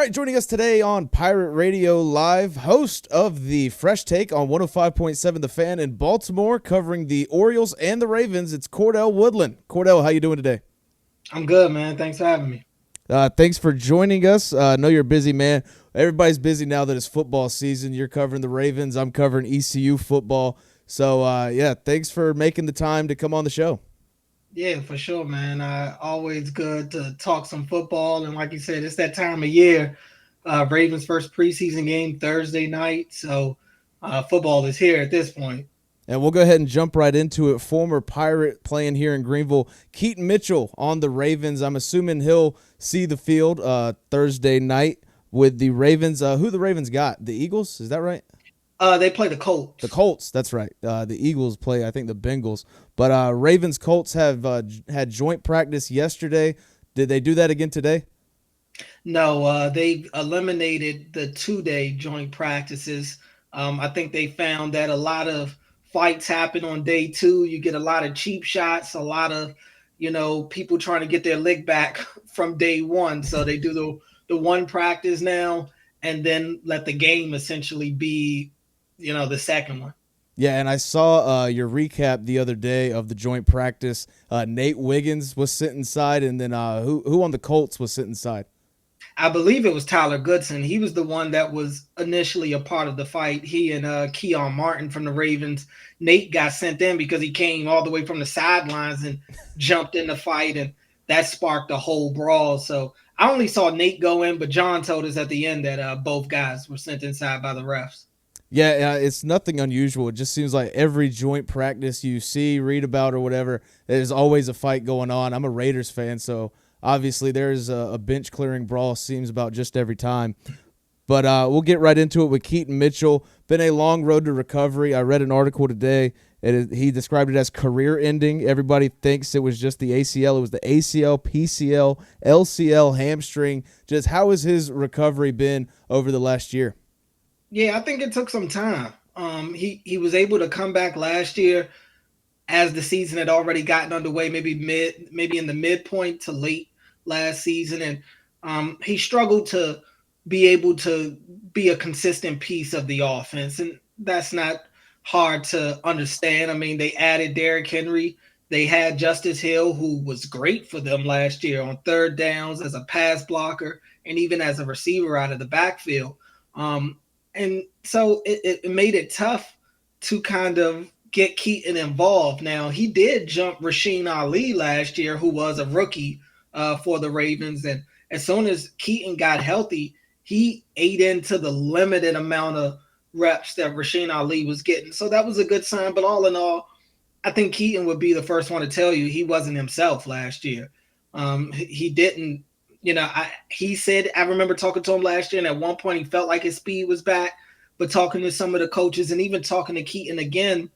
right, joining us today on Pirate Radio Live, host of the Fresh Take on 105.7 The Fan in Baltimore, covering the Orioles and the Ravens. It's Cordell Woodland. Cordell, how you doing today? I'm good, man. Thanks for having me. Thanks for joining us. I know you're a busy man. Everybody's busy now that it's football season. You're covering the Ravens. I'm covering ECU football. So, thanks for making the time to come on the show. Yeah, for sure, man. Always good to talk some football. And like you said, it's that time of year. Ravens' first preseason game Thursday night. So football is here at this point. And we'll go ahead and jump right into it. Former Pirate playing here in Greenville, Keaton Mitchell on the Ravens. I'm assuming he'll see the field Thursday night with the Ravens. Who the Ravens got? The Eagles? Is that right? They play the Colts. The Colts. That's right. The Eagles play, I think, the Bengals. But Ravens Colts have had joint practice yesterday. Did they do that again today? No, they eliminated the 2-day joint practices. I think they found that a lot of fights happen on day two. You get a lot of cheap shots, a lot of, people trying to get their lick back from day one. So they do the one practice now and then let the game essentially be, the second one. Yeah, and I saw your recap the other day of the joint practice. Nate Wiggins was sitting inside, and then who on the Colts was sitting inside? I believe it was Tyler Goodson. He was the one that was initially a part of the fight. He and Keon Martin from the Ravens. Nate got sent in because he came all the way from the sidelines and jumped in the fight, and that sparked a whole brawl. So I only saw Nate go in, but John told us at the end that both guys were sent inside by the refs. Yeah, it's nothing unusual. It just seems like every joint practice you see, read about, or whatever, there's always a fight going on. I'm a Raiders fan, so obviously there's a bench clearing brawl seems about just every time. But we'll get right into it with Keaton Mitchell. Been a long road to recovery. I read an article today. He described it as career ending. Everybody thinks it was just the ACL. It was the ACL, PCL, LCL, hamstring. Just how has his recovery been over the last year? Yeah, I think it took some time. He was able to come back last year as the season had already gotten underway, maybe in the midpoint to late last season, and he struggled to be able to be a consistent piece of the offense, and that's not hard to understand. I mean, they added Derrick Henry. They had Justice Hill, who was great for them last year on third downs as a pass blocker and even as a receiver out of the backfield. And so it made it tough to kind of get Keaton involved. Now, he did jump Rasheen Ali last year, who was a rookie for the Ravens. And as soon as Keaton got healthy, he ate into the limited amount of reps that Rasheen Ali was getting. So that was a good sign. But all in all, I think Keaton would be the first one to tell you he wasn't himself last year. He didn't. He said, I remember talking to him last year, and at one point he felt like his speed was back, but talking to some of the coaches and even talking to Keaton again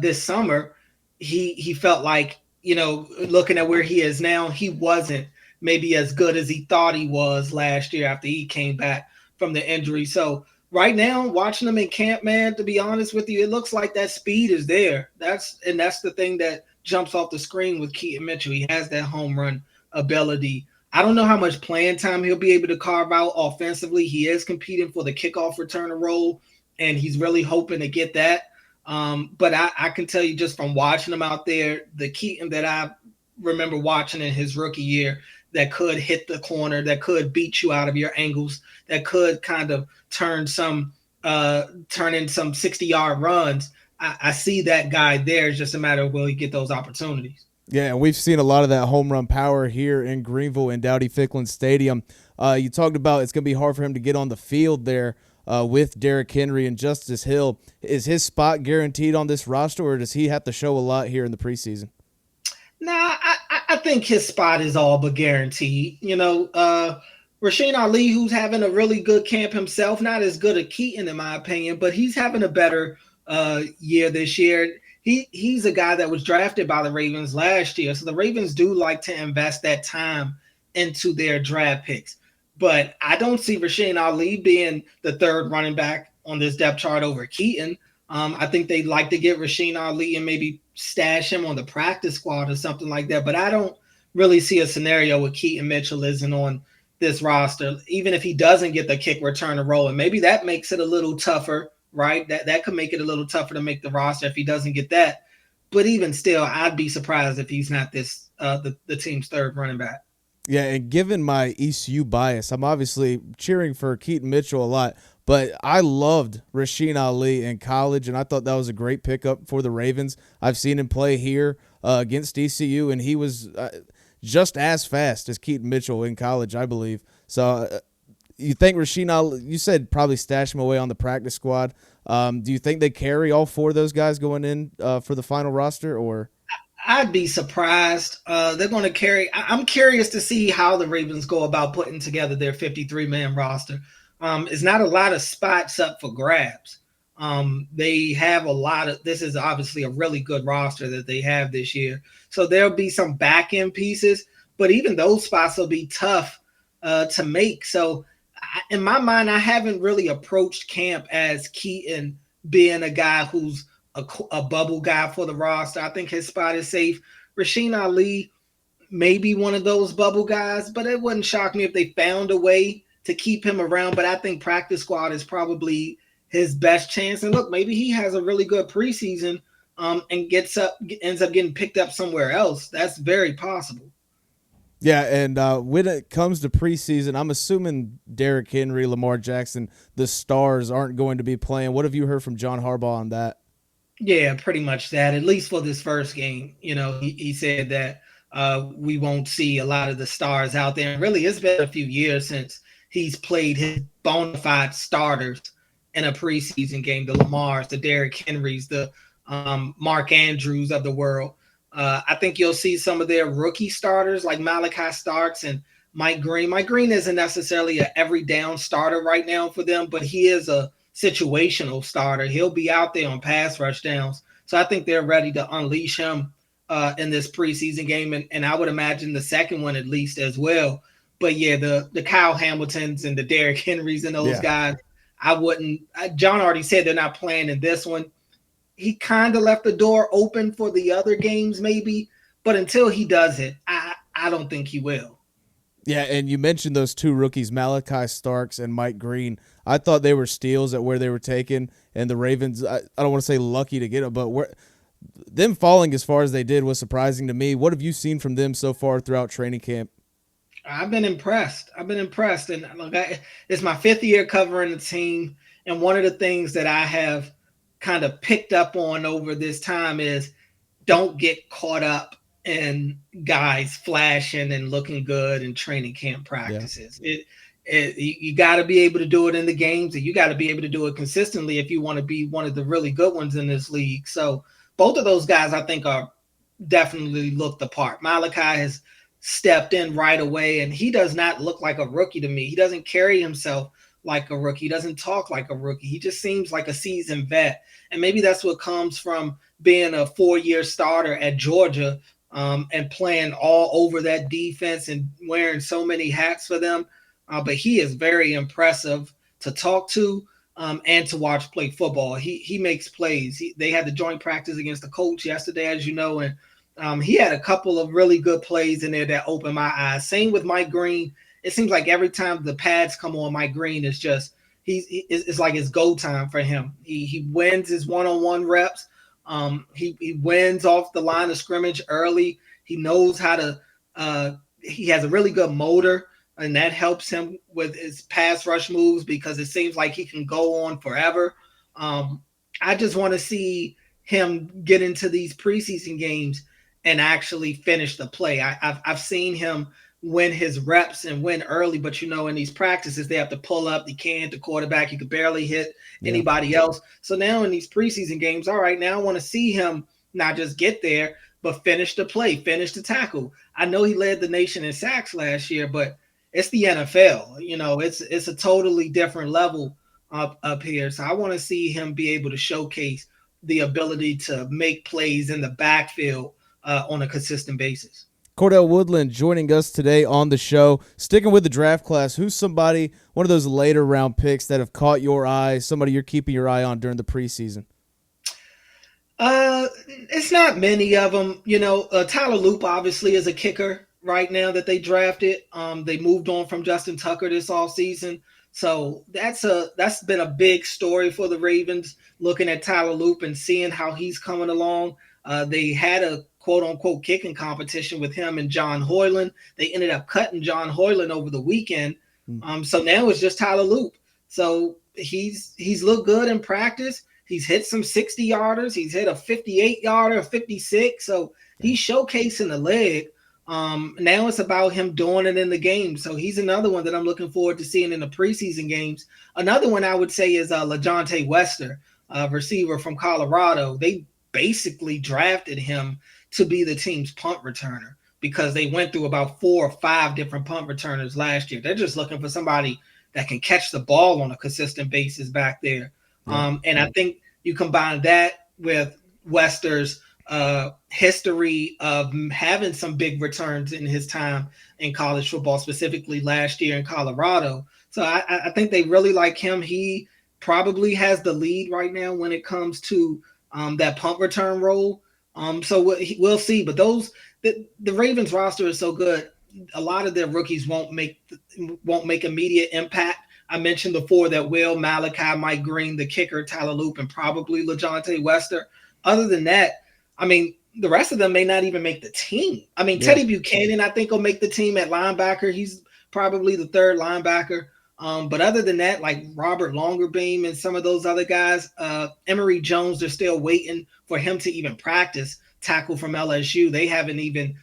this summer, he felt like, looking at where he is now, he wasn't maybe as good as he thought he was last year after he came back from the injury. So right now, watching him in camp, man, to be honest with you, it looks like that speed is there. That's the thing that jumps off the screen with Keaton Mitchell. He has that home run ability. I don't know how much playing time he'll be able to carve out offensively. He is competing for the kickoff returner role, and he's really hoping to get that. But I can tell you just from watching him out there, the Keaton that I remember watching in his rookie year that could hit the corner, that could beat you out of your angles, that could kind of turn in some 60-yard runs. I see that guy there. It's just a matter of will he get those opportunities. Yeah, and we've seen a lot of that home run power here in Greenville in Dowdy-Ficklin Stadium. You talked about it's going to be hard for him to get on the field there with Derrick Henry and Justice Hill. Is his spot guaranteed on this roster, or does he have to show a lot here in the preseason? Nah, I think his spot is all but guaranteed. Rasheen Ali, who's having a really good camp himself, not as good as Keaton in my opinion, but he's having a better year this year. He's a guy that was drafted by the Ravens last year. So the Ravens do like to invest that time into their draft picks. But I don't see Rasheen Ali being the third running back on this depth chart over Keaton. I think they'd like to get Rasheen Ali and maybe stash him on the practice squad or something like that. But I don't really see a scenario where Keaton Mitchell isn't on this roster, even if he doesn't get the kick returner role. And maybe that makes it a little tougher, right? That could make it a little tougher to make the roster if he doesn't get that. But even still, I'd be surprised if he's not the team's third running back. Yeah, and given my ECU bias, I'm obviously cheering for Keaton Mitchell a lot, but I loved Rasheen Ali in college, and I thought that was a great pickup for the Ravens. I've seen him play here against ECU, and he was just as fast as Keaton Mitchell in college, I believe. So you think Rasheen Ali, you said probably stash him away on the practice squad. Do you think they carry all four of those guys going in for the final roster, or? I'd be surprised. They're going to carry. I'm curious to see how the Ravens go about putting together their 53-man roster. It's not a lot of spots up for grabs. They have a lot of. This is obviously a really good roster that they have this year. So there'll be some back end pieces, but even those spots will be tough to make. So in my mind, I haven't really approached camp as Keaton being a guy who's a bubble guy for the roster. I think his spot is safe. Rasheen Ali may be one of those bubble guys, but it wouldn't shock me if they found a way to keep him around. But I think practice squad is probably his best chance. And look, maybe he has a really good preseason and ends up getting picked up somewhere else. That's very possible. Yeah, and when it comes to preseason, I'm assuming Derrick Henry, Lamar Jackson, the stars aren't going to be playing. What have you heard from John Harbaugh on that? Yeah, pretty much that. At least for this first game, he said that we won't see a lot of the stars out there. And really, it's been a few years since he's played his bona fide starters in a preseason game. The Lamars, the Derrick Henrys, the Mark Andrews of the world. I think you'll see some of their rookie starters like Malachi Starks and Mike Green. Mike Green isn't necessarily an every down starter right now for them, but he is a situational starter. He'll be out there on pass rush downs. So I think they're ready to unleash him in this preseason game. And I would imagine the second one at least as well. But yeah, the Kyle Hamiltons and the Derrick Henrys and those guys, John already said they're not playing in this one. He kind of left the door open for the other games maybe, but until he does it, I don't think he will. Yeah, and you mentioned those two rookies, Malachi Starks and Mike Green. I thought they were steals at where they were taken, and the Ravens, I don't want to say lucky to get them, but them falling as far as they did was surprising to me. What have you seen from them so far throughout training camp? I've been impressed. And look, it's my fifth year covering the team, and one of the things that I have kind of picked up on over this time is don't get caught up in guys flashing and looking good in training camp practices. Yeah. You got to be able to do it in the games, and you got to be able to do it consistently if you want to be one of the really good ones in this league. So both of those guys, I think, are definitely looked the part. Malachi has stepped in right away, and he does not look like a rookie to me. He doesn't carry himself like a rookie. He doesn't talk like a rookie. He just seems like a seasoned vet. And maybe that's what comes from being a 4-year starter at Georgia and playing all over that defense and wearing so many hats for them. But he is very impressive to talk to and to watch play football. He makes plays. They had the joint practice against the Colts yesterday, as you know, and he had a couple of really good plays in there that opened my eyes. Same with Mike Green. It seems like every time the pads come on, Mike Green is just it's like it's go time for him. He wins his one-on-one reps. He wins off the line of scrimmage early. He knows how to. He has a really good motor, and that helps him with his pass rush moves because it seems like he can go on forever. I just want to see him get into these preseason games and actually finish the play. I've seen him win his reps and win early, but in these practices they have to pull up. They can't. The quarterback, he could barely hit anybody else. So now in these preseason games, all right, now I want to see him not just get there, but finish the play, finish the tackle. I know he led the nation in sacks last year, but it's the NFL. It's a totally different level up here. So I want to see him be able to showcase the ability to make plays in the backfield on a consistent basis. Cordell Woodland joining us today on the show. Sticking with the draft class, who's somebody, one of those later round picks that have caught your eye, somebody you're keeping your eye on during the preseason? It's not many of them. Tyler Loop obviously is a kicker. right now that they drafted. They moved on from Justin Tucker this offseason. So that's been a big story for the Ravens, looking at Tyler Loop and seeing how he's coming along. They had a quote unquote kicking competition with him and John Hoyland. They ended up cutting John Hoyland over the weekend. Mm. So now it's just Tyler Loop. So he's looked good in practice. He's hit some 60 yarders. He's hit a 58 yarder, a 56. So he's showcasing the leg. Now it's about him doing it in the game. So he's another one that I'm looking forward to seeing in the preseason games. Another one I would say is LaJohntay Wester, receiver from Colorado. They basically drafted him to be the team's punt returner because they went through about 4 or 5 different punt returners last year. They're just looking for somebody that can catch the ball on a consistent basis back there. Yeah. And I think you combine that with Wester's history of having some big returns in his time in college football, specifically last year in Colorado. So I think they really like him. He probably has the lead right now when it comes to that punt return role. So we'll see. But the Ravens roster is so good. A lot of their rookies won't make immediate impact. I mentioned before that Will Malachi, Mike Green, the kicker, Tyler Loop, and probably LaJohntay Wester. Other than that, I mean, the rest of them may not even make the team. I mean, Teddy Buchanan, I think, will make the team at linebacker. He's probably the third linebacker. But other than that, like Robert Longerbeam and some of those other guys, Emory Jones, they're still waiting for him to even practice tackle from LSU. They haven't even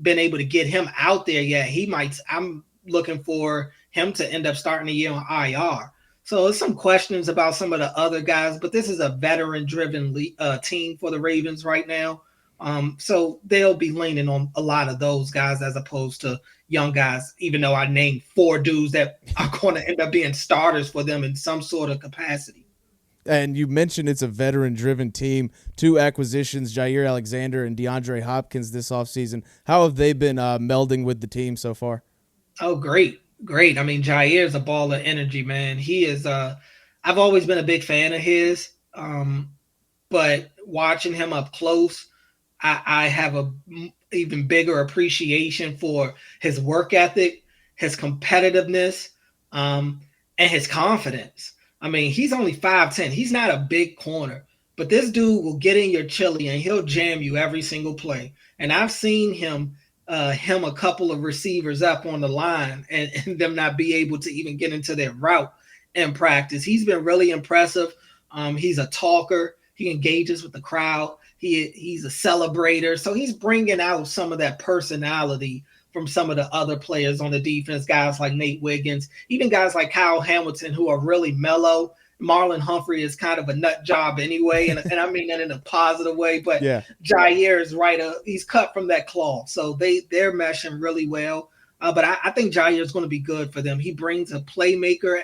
been able to get him out there yet. I'm looking for him to end up starting the year on IR. So there's some questions about some of the other guys, but this is a veteran-driven team for the Ravens right now. So they'll be leaning on a lot of those guys as opposed to young guys, even though I named 4 dudes that are going to end up being starters for them in some sort of capacity. And you mentioned it's a veteran-driven team. 2 acquisitions, Jair Alexander and DeAndre Hopkins this offseason. How have they been melding with the team so far? Oh, great. Great. I mean, Jair's a ball of energy, man. He is I've always been a big fan of his. But watching him up close, I have a even bigger appreciation for his work ethic, his competitiveness, and his confidence. I mean, he's only 5'10". He's not a big corner, but this dude will get in your chili and he'll jam you every single play. And I've seen him a couple of receivers up on the line and them not be able to even get into their route in practice. He's been really impressive. He's a talker. He engages with the crowd. He's a celebrator. So he's bringing out some of that personality from some of the other players on the defense, guys like Nate Wiggins, even guys like Kyle Hamilton, who are really mellow. Marlon Humphrey is kind of a nut job anyway, and I mean that in a positive way. But yeah. Jair is right; he's cut from that cloth, so they're meshing really well. But I think Jair is going to be good for them. He brings a playmaker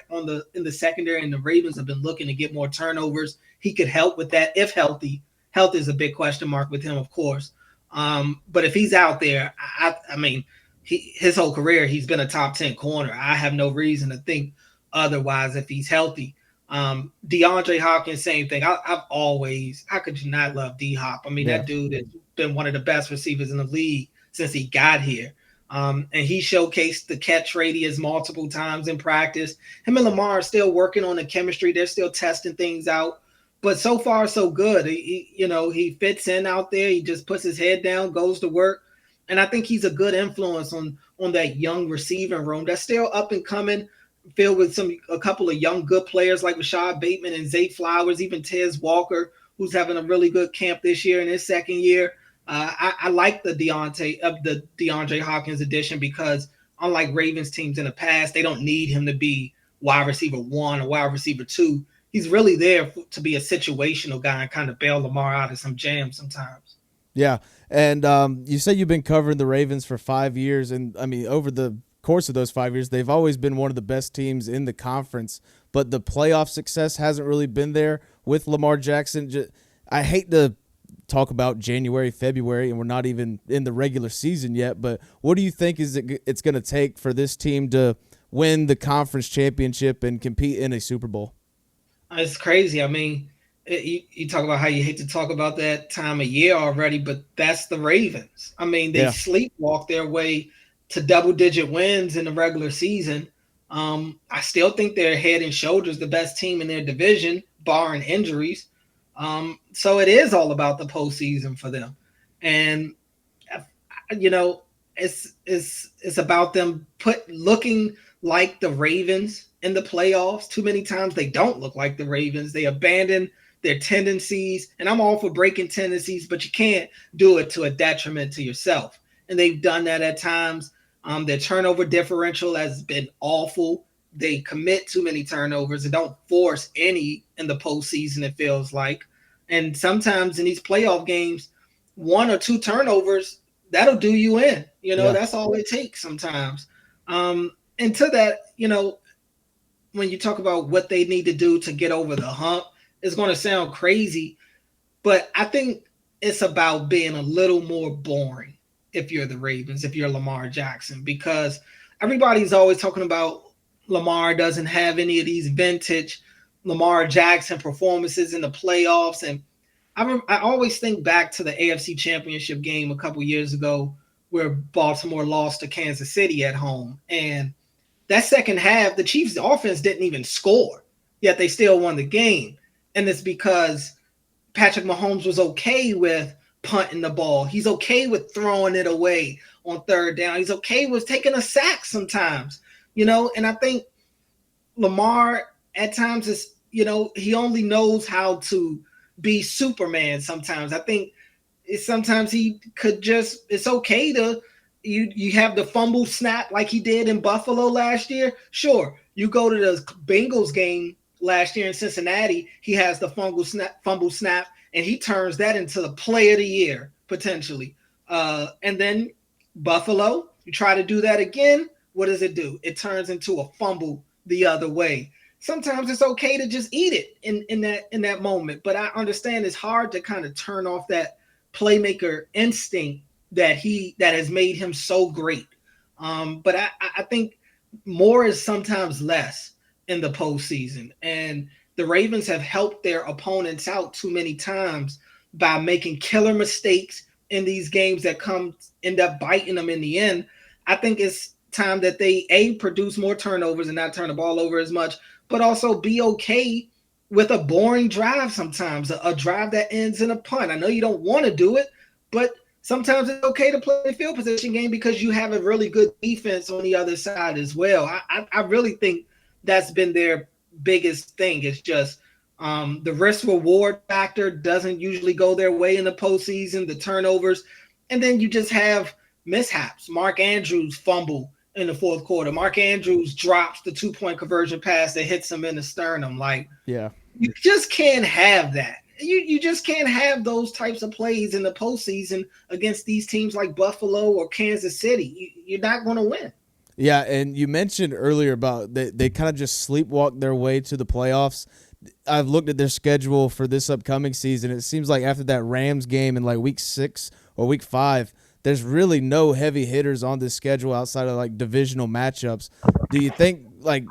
in the secondary, and the Ravens have been looking to get more turnovers. He could help with that if healthy. Health is a big question mark with him, of course. But if he's out there, I mean, his whole career he's been a top 10 corner. I have no reason to think otherwise if he's healthy. DeAndre Hopkins, same thing. How could you not love D-Hop? I mean, that dude has been one of the best receivers in the league since he got here. And he showcased the catch radius multiple times in practice. Him and Lamar are still working on the chemistry. They're still testing things out. But so far, so good. He fits in out there. He just puts his head down, goes to work. And I think he's a good influence on that young receiving room that's still up and coming, filled with a couple of young good players like Rashad Bateman and Zay Flowers, even Tez Walker, who's having a really good camp this year in his second year. I like the DeAndre Hopkins addition because unlike Ravens teams in the past, they don't need him to be wide receiver 1 or wide receiver 2. He's really there to be a situational guy and kind of bail Lamar out of some jams sometimes. Yeah, and you say you've been covering the Ravens for 5 years, and I mean over the course of those 5 years, they've always been one of the best teams in the conference, but the playoff success hasn't really been there with Lamar Jackson. I hate to talk about January, February, and we're not even in the regular season yet, but what do you think it's going to take for this team to win the conference championship and compete in a Super Bowl? It's crazy. I mean, You talk about how you hate to talk about that time of year already, but that's the Ravens. I mean, they Yeah. sleepwalk their way to double digit wins in the regular season. I still think they're head and shoulders the best team in their division, barring injuries. So it is all about the postseason for them, and you know, it's about them looking like the Ravens in the playoffs. Too many times they don't look like the Ravens. They abandon their tendencies, and I'm all for breaking tendencies, but you can't do it to a detriment to yourself. And they've done that at times. Their turnover differential has been awful. They commit too many turnovers and don't force any in the postseason, it feels like. And sometimes in these playoff games, one or two turnovers that'll do you in. Yeah. That's all it takes sometimes. And to that, when you talk about what they need to do to get over the hump, it's going to sound crazy, but I think it's about being a little more boring if you're the Ravens, if you're Lamar Jackson, because everybody's always talking about Lamar doesn't have any of these vintage Lamar Jackson performances in the playoffs. And I always think back to the AFC Championship game a couple years ago where Baltimore lost to Kansas City at home. And that second half, the Chiefs' offense didn't even score, yet they still won the game. And it's because Patrick Mahomes was okay with punting the ball. He's okay with throwing it away on third down. He's okay with taking a sack sometimes, and I think Lamar at times is, he only knows how to be Superman sometimes. I think sometimes he could just, it's okay to, you have the fumble snap like he did in Buffalo last year. Sure, you go to the Bengals game last year in Cincinnati, he has the fumble snap, and he turns that into the play of the year potentially. And then Buffalo, you try to do that again. What does it do? It turns into a fumble the other way. Sometimes it's okay to just eat it in that moment, but I understand it's hard to kind of turn off that playmaker instinct that has made him so great. But I think more is sometimes less in the postseason, and the Ravens have helped their opponents out too many times by making killer mistakes in these games that end up biting them in the end. I think it's time that they produce more turnovers and not turn the ball over as much, but also be okay with a boring drive sometimes, a drive that ends in a punt. I know you don't want to do it, but sometimes it's okay to play a field position game because you have a really good defense on the other side as well. I really think that's been their biggest thing. It's just the risk reward factor doesn't usually go their way in the postseason, the turnovers, and then you just have mishaps. Mark Andrews fumble in the fourth quarter. Mark Andrews drops the 2-point conversion pass that hits him in the sternum. Like, Yeah. you just can't have that. You just can't have those types of plays in the postseason against these teams like Buffalo or Kansas City. You're not going to win. Yeah, and you mentioned earlier about they kind of just sleepwalk their way to the playoffs. I've looked at their schedule for this upcoming season. It seems like after that Rams game in like week 6 or week 5, there's really no heavy hitters on this schedule outside of like divisional matchups. Do you think like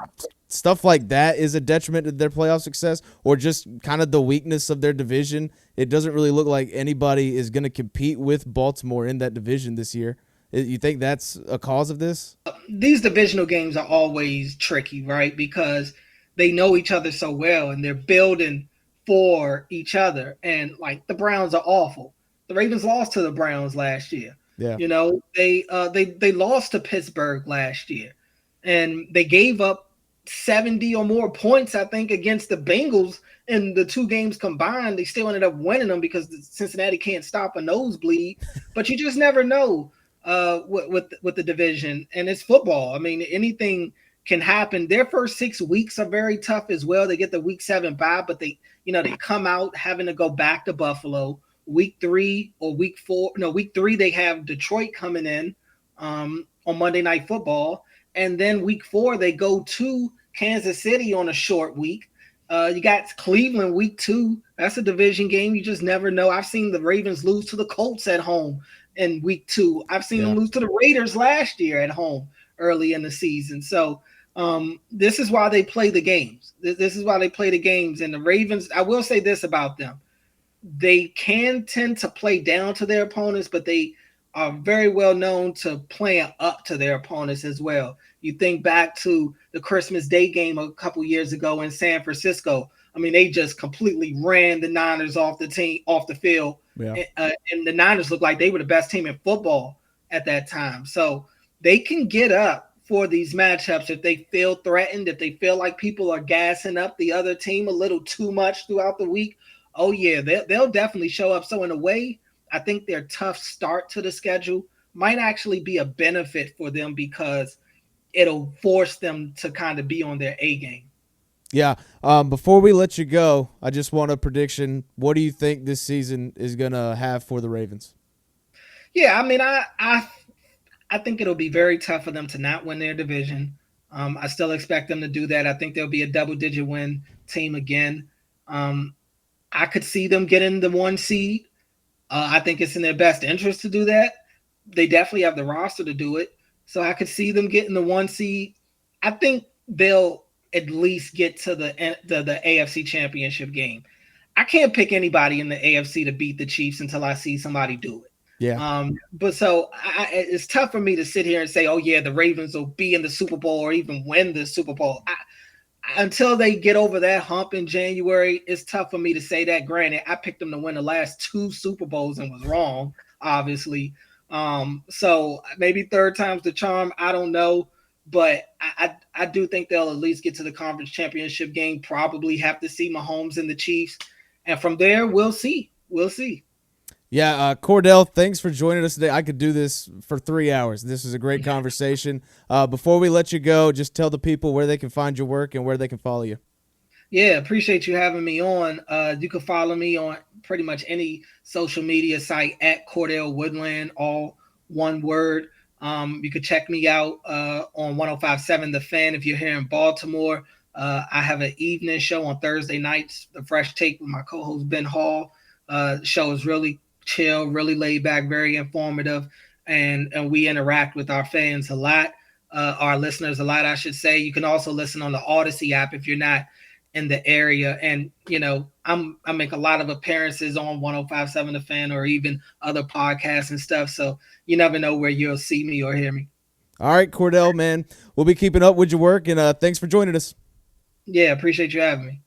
stuff like that is a detriment to their playoff success, or just kind of the weakness of their division? It doesn't really look like anybody is going to compete with Baltimore in that division this year. You think that's a cause of this? These divisional games are always tricky, right? Because they know each other so well and they're building for each other. And like the Browns are awful. The Ravens lost to the Browns last year. Yeah. They lost to Pittsburgh last year, and they gave up 70 or more points, I think, against the Bengals in the two games combined. They still ended up winning them because Cincinnati can't stop a nosebleed. But you just never know with the division, and it's football. I mean, anything can happen. Their first 6 weeks are very tough as well. They get the week 7 bye, but they come out having to go back to Buffalo. Week 3 or week 4, no, week 3 they have Detroit coming in on Monday Night Football, and then week 4 they go to Kansas City on a short week. You got Cleveland week 2. That's a division game. You just never know. I've seen the Ravens lose to the Colts at home in week 2. I've seen them lose to the Raiders last year at home early in the season. So This is why they play the games. This is why they play the games. And the Ravens, I will say this about them: they can tend to play down to their opponents, but they are very well known to playing up to their opponents as well. You think back to the Christmas Day game a couple years ago in San Francisco. I mean, they just completely ran the Niners off the field, Yeah. and the Niners looked like they were the best team in football at that time. So they can get up for these matchups if they feel threatened, if they feel like people are gassing up the other team a little too much throughout the week. Oh yeah, they'll definitely show up. So in a way, I think their tough start to the schedule might actually be a benefit for them because it'll force them to kind of be on their A game. Yeah. Before we let you go, I just want a prediction. What do you think this season is gonna have for the Ravens? Yeah, I mean, I think it'll be very tough for them to not win their division. I still expect them to do that. I think they'll be a double digit win team again. Um, I could see them getting the one seed. I think it's in their best interest to do that. They definitely have the roster to do it. So I could see them getting the one seed. I think they'll at least get to the AFC Championship game. I can't pick anybody in the AFC to beat the Chiefs until I see somebody do it. Yeah. But so it's tough for me to sit here and say, oh yeah, the Ravens will be in the Super Bowl or even win the Super Bowl. Until they get over that hump in January, it's tough for me to say that. Granted, I picked them to win the last two Super Bowls and was wrong, obviously. So maybe third time's the charm. I don't know, but I do think they'll at least get to the conference championship game. Probably have to see Mahomes and the Chiefs, and from there we'll see. We'll see. Yeah, Cordell, thanks for joining us today. I could do this for 3 hours. This is a great conversation. Before we let you go, just tell the people where they can find your work and where they can follow you. Yeah, appreciate you having me on. You can follow me on pretty much any social media site at Cordell Woodland, all one word. You could check me out on 1057 The Fan if you're here in Baltimore. I have an evening show on Thursday nights, The Fresh Take with my co-host Ben Hall. Show is really chill, really laid back, very informative, and we interact with our fans a lot, our listeners a lot, I should say. You can also listen on the Odyssey app if you're not in the area. And I make a lot of appearances on 1057 The Fan or even other podcasts and stuff. So you never know where you'll see me or hear me. All right, Cordell, man. We'll be keeping up with your work, and thanks for joining us. Yeah, appreciate you having me.